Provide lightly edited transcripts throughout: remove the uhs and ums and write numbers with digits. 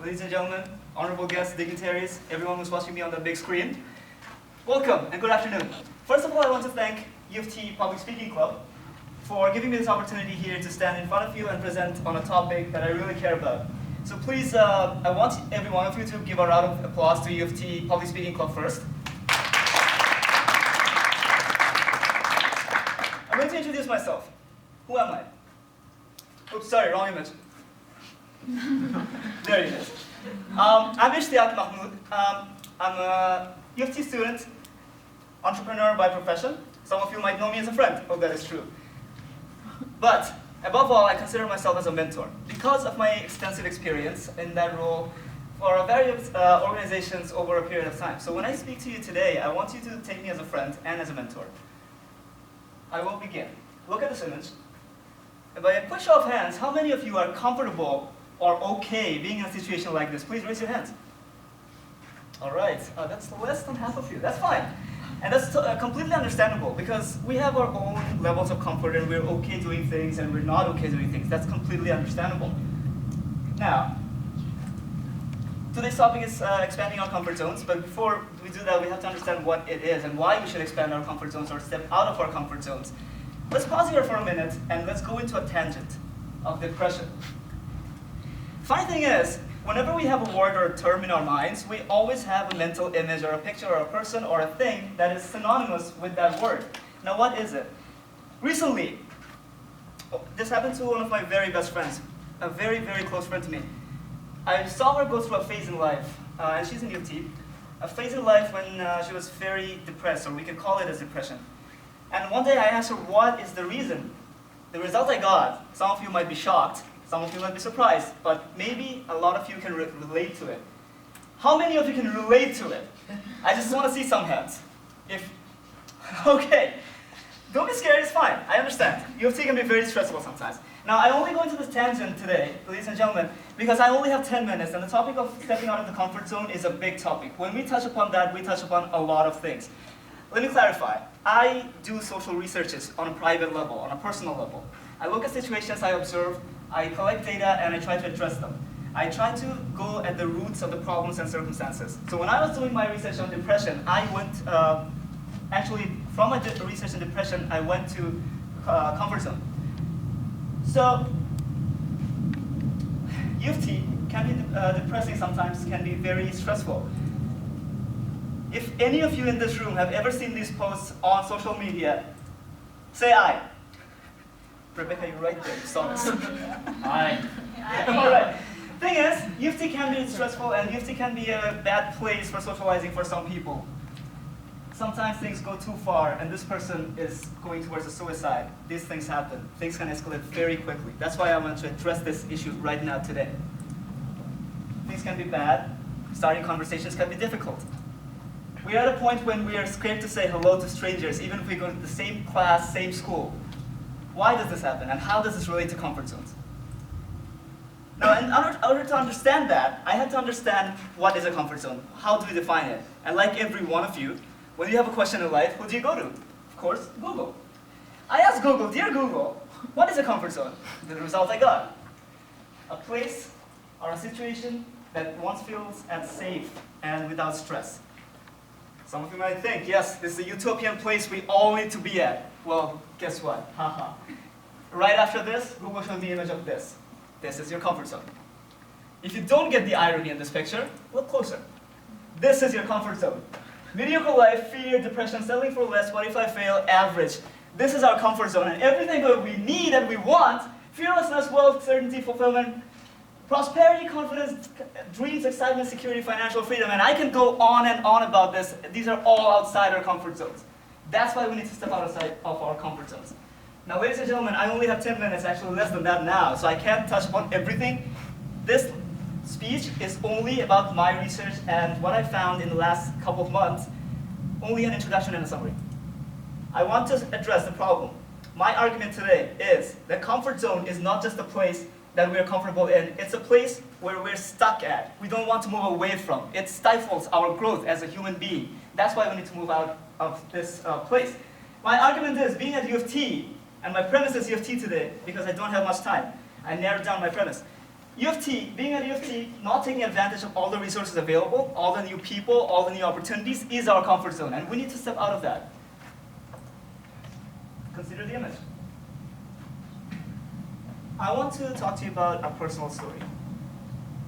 ladies and gentlemen, honorable guests, dignitaries, everyone who's watching me on the big screen, welcome and good afternoon. First of all, I want to thank UofT Public Speaking Club for giving me this opportunity here to stand in front of you and present on a topic that I really care about. So please, I want every one of you to give a round of applause to UofT Public Speaking Club first. I'm going to introduce myself. Who am I? Oops, sorry, wrong image. There it is. I'm Ishtiaq Mahmood. I'm a UofT student, entrepreneur by profession. Some of you might know me as a friend. Hope that is true. But above all, I consider myself as a mentor because of my extensive experience in that role for various organizations over a period of time. So when I speak to you today, I want you to take me as a friend and as a mentor. I will begin. Look at this image. And by a quick show of hands, how many of you are comfortable or okay being in a situation like this? Please raise your hands. All right, that's less than half of you. That's fine. And that's completely understandable because we have our own levels of comfort and we're okay doing things and we're not okay doing things. That's completely understandable. Now, today's topic is expanding our comfort zones, but before we do that, we have to understand what it is and why we should expand our comfort zones or step out of our comfort zones. Let's pause here for a minute and let's go into a tangent of depression. Funny thing is, whenever we have a word or a term in our minds, we always have a mental image or a picture or a person or a thing that is synonymous with that word. Now what is it? Recently, this happened to one of my very best friends, a very, very close friend to me. I saw her go through a phase in life, and she's in UofT, a phase in life when she was very depressed, or we could call it as depression. And one day I asked her, what is the reason? The result I got, some of you might be shocked, some of you might be surprised, but maybe a lot of you can relate to it. How many of you can relate to it? I just want to see some hands. Okay. Don't be scared, it's fine, I understand. UofT can be very stressful sometimes. Now, I only go into this tangent today, ladies and gentlemen, because I only have 10 minutes, and the topic of stepping out of the comfort zone is a big topic. When we touch upon that, we touch upon a lot of things. Let me clarify. I do social researches on a private level, on a personal level. I look at situations I observe, I collect data, and I try to address them. I try to go at the roots of the problems and circumstances. So when I was doing my research on depression, I went, actually, from my research on depression, I went to comfort zone. So, UofT can be depressing sometimes, can be very stressful. If any of you in this room have ever seen these posts on social media, say aye. Rebecca, you're right there, you saw this. Aye. All right. Thing is, UofT can be stressful and UofT can be a bad place for socializing for some people. Sometimes things go too far and this person is going towards a suicide. These things happen. Things can escalate very quickly. That's why I want to address this issue right now today. Things can be bad. Starting conversations can be difficult. We're at a point when we are scared to say hello to strangers, even if we go to the same class, same school. Why does this happen, and how does this relate to comfort zones? Now, in order to understand that, I had to understand what is a comfort zone. How do we define it? And like every one of you, when you have a question in life, who do you go to? Of course, Google. I asked Google, dear Google, what is a comfort zone? The result I got. A place or a situation that one feels as safe and without stress. Some of you might think, yes, this is a utopian place we all need to be at. Well, guess what? Haha. Right after this, Google showed the image of this. This is your comfort zone. If you don't get the irony in this picture, look closer. This is your comfort zone. Mediocre life, fear, depression, settling for less, what if I fail, average. This is our comfort zone, and everything that we need and we want, fearlessness, wealth, certainty, fulfillment, prosperity, confidence, dreams, excitement, security, financial freedom, and I can go on and on about this. These are all outside our comfort zones. That's why we need to step outside of our comfort zones. Now, ladies and gentlemen, I only have 10 minutes, actually less than that now, so I can't touch upon everything. This speech is only about my research and what I found in the last couple of months, only an introduction and a summary. I want to address the problem. My argument today is that comfort zone is not just a place that we're comfortable in, it's a place where we're stuck at. We don't want to move away from. It stifles our growth as a human being. That's why we need to move out of this place. My argument is, being at UofT, and my premise is UofT today, because I don't have much time. I narrowed down my premise. UofT, being at UofT, not taking advantage of all the resources available, all the new people, all the new opportunities, is our comfort zone, and we need to step out of that. Consider the image. I want to talk to you about a personal story.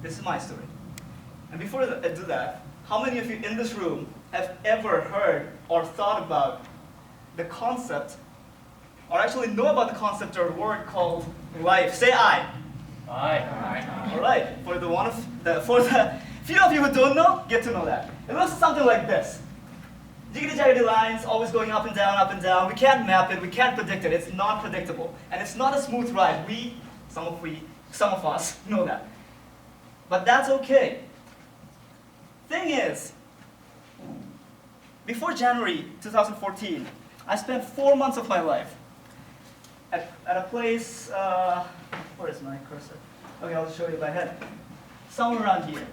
This is my story. And before I do that, how many of you in this room have ever heard or thought about the concept, or actually know about the concept or word called life? Say I. Aye. All right. For the few of you who don't know, get to know that. It looks something like this. Jiggity-jaggedy lines, always going up and down, up and down. We can't map it, we can't predict it. It's not predictable. And it's not a smooth ride. Some of us know that. But that's okay. Thing is, before January 2014, I spent 4 months of my life at a place, where is my cursor? Okay, I'll show you by head. Somewhere around here.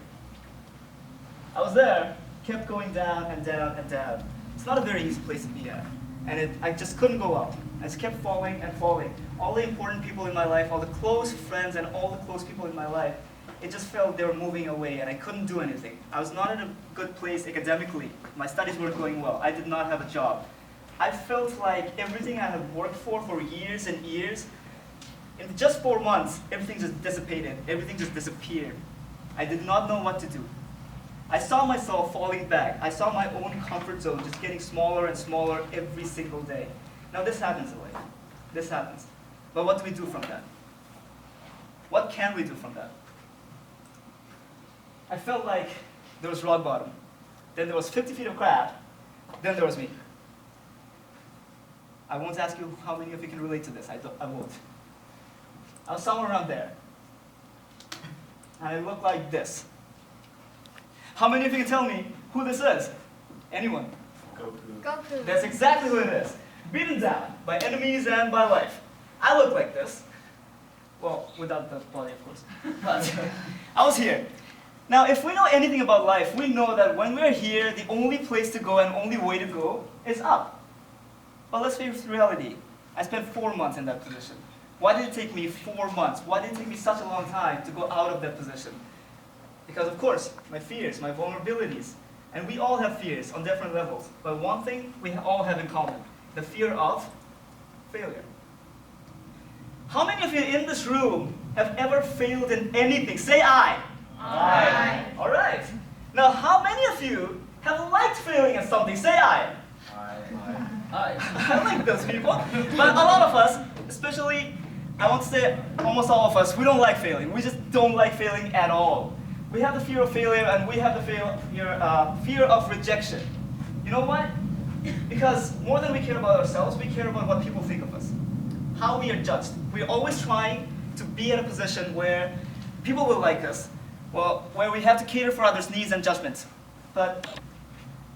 I was there, kept going down and down and down. It's not a very easy place to be at. And I just couldn't go up. I just kept falling and falling. All the important people in my life, all the close friends and all the close people in my life, it just felt they were moving away and I couldn't do anything. I was not in a good place academically. My studies weren't going well. I did not have a job. I felt like everything I had worked for years and years, in just 4 months, everything just dissipated. Everything just disappeared. I did not know what to do. I saw myself falling back. I saw my own comfort zone just getting smaller and smaller every single day. Now this happens in life. This happens. But what do we do from that? What can we do from that? I felt like there was rock bottom. Then there was 50 feet of crab. Then there was me. I won't ask you how many of you can relate to this. I won't. I was somewhere around there. And it looked like this. How many of you can tell me who this is? Anyone? Goku. That's exactly who it is. Beaten down by enemies and by life. I look like this. Well, without the body, of course. But I was here. Now, if we know anything about life, we know that when we're here, the only place to go and only way to go is up. But let's face reality. I spent 4 months in that position. Why did it take me 4 months? Why did it take me such a long time to go out of that position? Because, of course, my fears, my vulnerabilities. And we all have fears on different levels. But one thing we all have in common, the fear of failure. How many of you in this room have ever failed in anything? Say I. Aye. All right. Now, how many of you have liked failing at something? Say I. Aye. I like those people. But a lot of us, especially, I won't say almost all of us, we don't like failing. We just don't like failing at all. We have the fear of failure and we have the fear of rejection. You know why? Because more than we care about ourselves, we care about what people think of us. How we are judged. We're always trying to be in a position where people will like us, well, where we have to cater for others' needs and judgments. But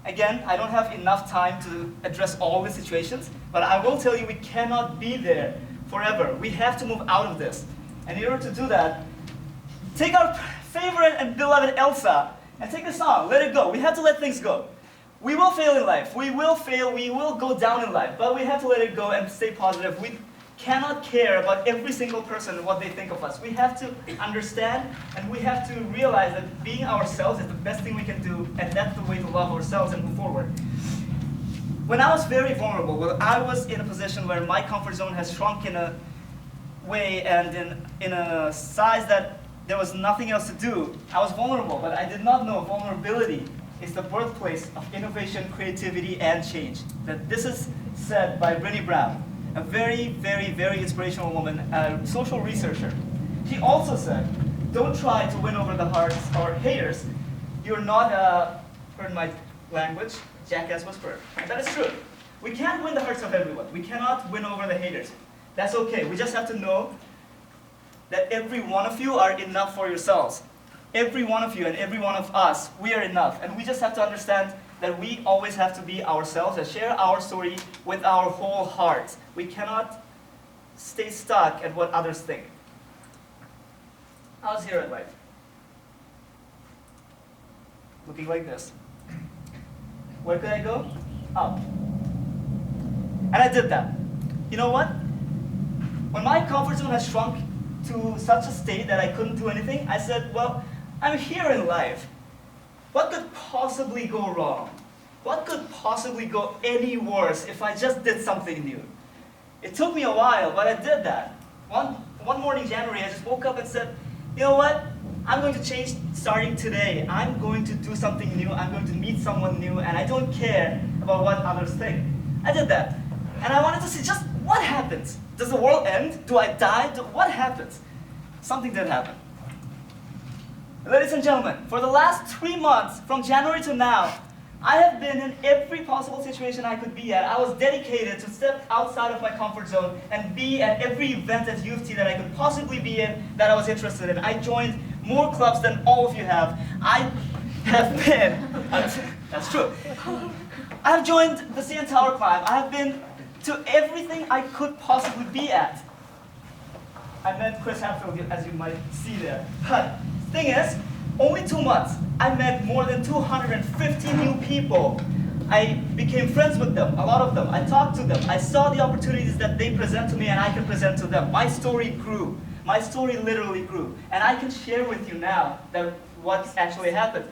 again, I don't have enough time to address all the situations, but I will tell you we cannot be there forever. We have to move out of this. And in order to do that, take our favorite and beloved Elsa and take the song, Let It Go. We have to let things go. We will fail in life. We will fail. We will go down in life. But we have to let it go and stay positive. We cannot care about every single person and what they think of us. We have to understand and we have to realize that being ourselves is the best thing we can do, and that's the way to love ourselves and move forward. When I was very vulnerable, when I was in a position where my comfort zone has shrunk in a way and in a size that there was nothing else to do, I was vulnerable, but I did not know vulnerability is the birthplace of innovation, creativity, and change. That this is said by Brené Brown, a very, very, very inspirational woman, a social researcher. She also said, don't try to win over the hearts or haters. You're not a, pardon my language, jackass whisperer. And that is true. We can't win the hearts of everyone. We cannot win over the haters. That's okay. We just have to know that every one of you are enough for yourselves. Every one of you and every one of us, we are enough. And we just have to understand that we always have to be ourselves and share our story with our whole heart. We cannot stay stuck at what others think. I was here at life. Looking like this. Where could I go? Up. And I did that. You know what? When my comfort zone has shrunk to such a state that I couldn't do anything, I said, well, I'm here in life. What could possibly go wrong? What could possibly go any worse if I just did something new? It took me a while, but I did that. One morning, January, I just woke up and said, you know what? I'm going to change starting today. I'm going to do something new. I'm going to meet someone new, and I don't care about what others think. I did that. And I wanted to see just what happens. Does the world end? Do I die? What happens? Something did happen. Ladies and gentlemen, for the last 3 months, from January to now, I have been in every possible situation I could be at. I was dedicated to step outside of my comfort zone and be at every event at UofT that I could possibly be in that I was interested in. I joined more clubs than all of you have. I have been, that's true. I have joined the CN Tower Climb. I have been to everything I could possibly be at. I met Chris Hatfield, as you might see there. But the thing is, only 2 months, I met more than 250 new people. I became friends with them, a lot of them. I talked to them. I saw the opportunities that they present to me and I can present to them. My story grew. My story literally grew. And I can share with you now that what's actually happened.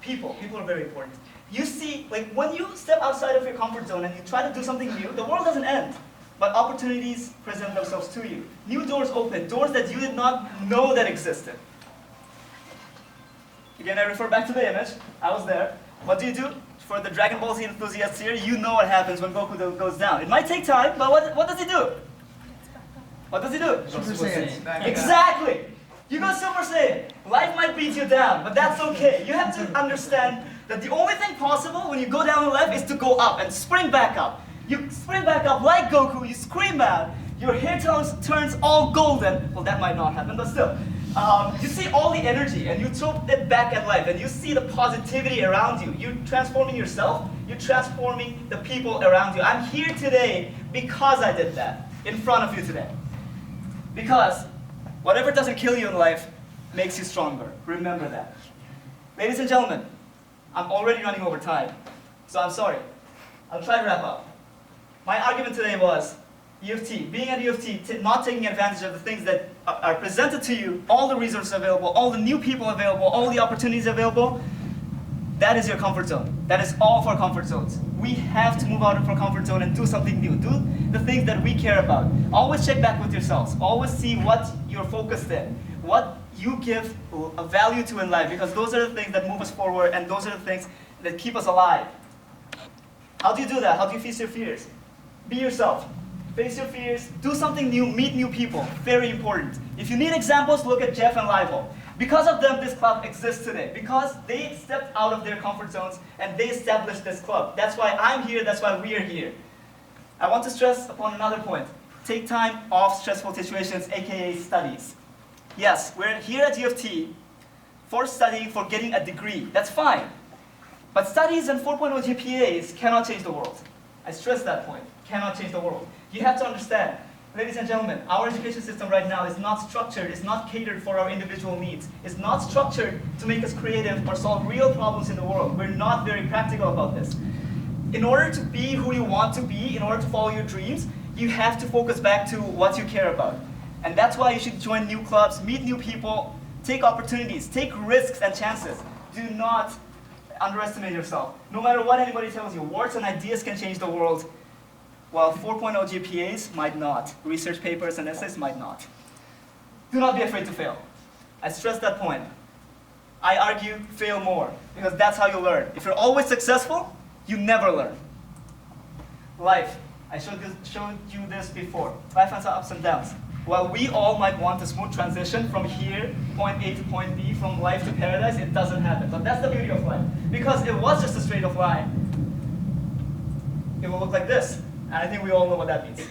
People are very important. You see, like when you step outside of your comfort zone and you try to do something new, the world doesn't end. But opportunities present themselves to you. New doors open, doors that you did not know that existed. Again, I refer back to the image. I was there. What do? For the Dragon Ball Z enthusiasts here, you know what happens when Goku goes down. It might take time, but what does he do? What does he do? Super Saiyan. Exactly! You go Super Saiyan. Life might beat you down, but that's okay. You have to understand that the only thing possible when you go down in life is to go up and spring back up. You spring back up like Goku, you scream out, your hair turns all golden. Well, that might not happen, but still. You see all the energy and you throw it back at life and you see the positivity around you. You're transforming yourself, you're transforming the people around you. I'm here today because I did that, in front of you today. Because whatever doesn't kill you in life makes you stronger. Remember that. Ladies and gentlemen, I'm already running over time, so I'm sorry. I'll try to wrap up. My argument today was UofT, being at UofT, not taking advantage of the things that are presented to you, all the resources available, all the new people available, all the opportunities available, that is your comfort zone. That is all for comfort zones. We have to move out of our comfort zone and do something new. Do the things that we care about. Always check back with yourselves. Always see what you're focused in, what you give a value to in life, because those are the things that move us forward and those are the things that keep us alive. How do you do that? How do you face your fears? Be yourself. Face your fears, do something new, meet new people. Very important. If you need examples, look at Jeff and Livo. Because of them, this club exists today. Because they stepped out of their comfort zones and they established this club. That's why I'm here, that's why we are here. I want to stress upon another point. Take time off stressful situations, aka studies. Yes, we're here at UofT for studying, for getting a degree. That's fine. But studies and 4.0 GPAs cannot change the world. I stress that point. Cannot change the world. You have to understand, ladies and gentlemen, our education system right now is not structured, it's not catered for our individual needs. It's not structured to make us creative or solve real problems in the world. We're not very practical about this. In order to be who you want to be, in order to follow your dreams, you have to focus back to what you care about. And that's why you should join new clubs, meet new people, take opportunities, take risks and chances. Do not underestimate yourself. No matter what anybody tells you, words and ideas can change the world, while 4.0 GPAs might not. Research papers and essays might not. Do not be afraid to fail. I stress that point. I argue, fail more, because that's how you learn. If you're always successful, you never learn. Life. I showed you this before. Life has ups and downs. While we all might want a smooth transition from here, point A to point B, from life to paradise, it doesn't happen. But that's the beauty of life. Because if it was just a straight up line, it will look like this. And I think we all know what that means.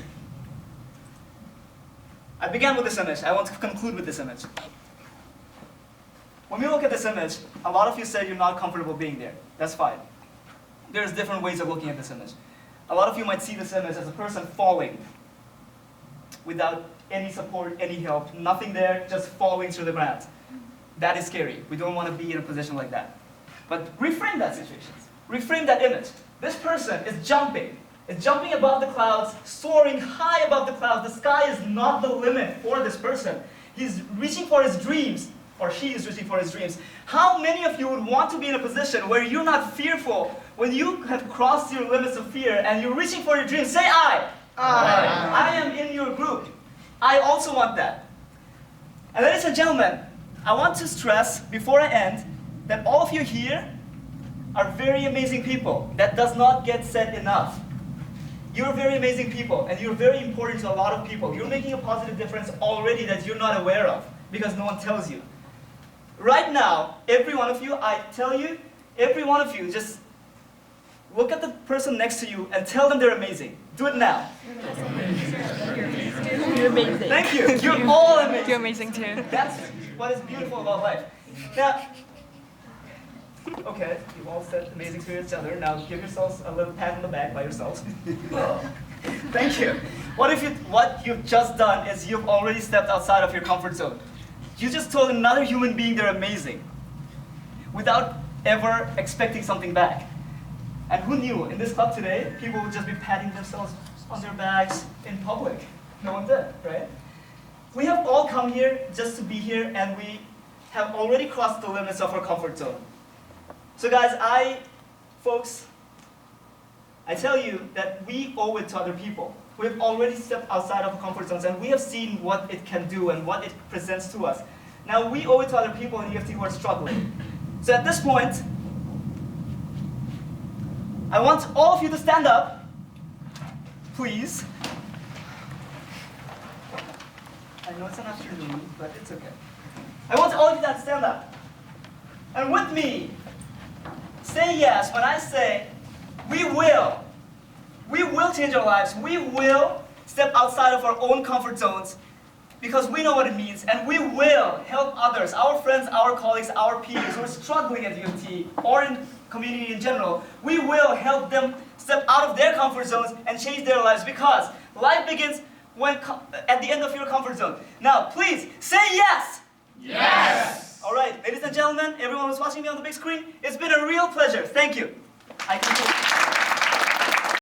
I began with this image. I want to conclude with this image. When we look at this image, a lot of you say you're not comfortable being there. That's fine. There's different ways of looking at this image. A lot of you might see this image as a person falling without any support, any help, nothing there, just falling through the ground. That is scary. We don't want to be in a position like that. But reframe that situation. Reframe that image. This person is jumping. is jumping above the clouds, soaring high above the clouds. The sky is not the limit for this person. He's reaching for his dreams, or she is reaching for his dreams. How many of you would want to be in a position where you're not fearful when you have crossed your limits of fear and you're reaching for your dreams? Say I. I am in your group. I also want that. And ladies and gentlemen, I want to stress before I end that all of you here are very amazing people. That does not get said enough. You're very amazing people, and you're very important to a lot of people. You're making a positive difference already that you're not aware of, because no one tells you. Right now, every one of you, I tell you, every one of you, just look at the person next to you and tell them they're amazing. Do it now. You're amazing. Thank you. You're all amazing. You're amazing too. That's what is beautiful about life. Now, okay, you've all said amazing to each other. Now give yourselves a little pat on the back by yourselves. Thank you. What you've just done is you've already stepped outside of your comfort zone. You just told another human being they're amazing without ever expecting something back. And who knew, in this club today, people would just be patting themselves on their backs in public. No one did, right? We have all come here just to be here, and we have already crossed the limits of our comfort zone. So guys, folks, I tell you that we owe it to other people. We have already stepped outside of our comfort zones, and we have seen what it can do and what it presents to us. Now we owe it to other people in UofT who are struggling. So at this point, I want all of you to stand up, please. I know it's an afternoon, but it's okay. I want all of you to stand up. And with me, say yes when I say, we will change our lives. We will step outside of our own comfort zones because we know what it means, and we will help others, our friends, our colleagues, our peers who are struggling at UofT or in community in general. We will help them step out of their comfort zones and change their lives, because life begins at the end of your comfort zone. Now, please say yes. Yes. All right, ladies and gentlemen, everyone who's watching me on the big screen, it's been a real pleasure. Thank you. I can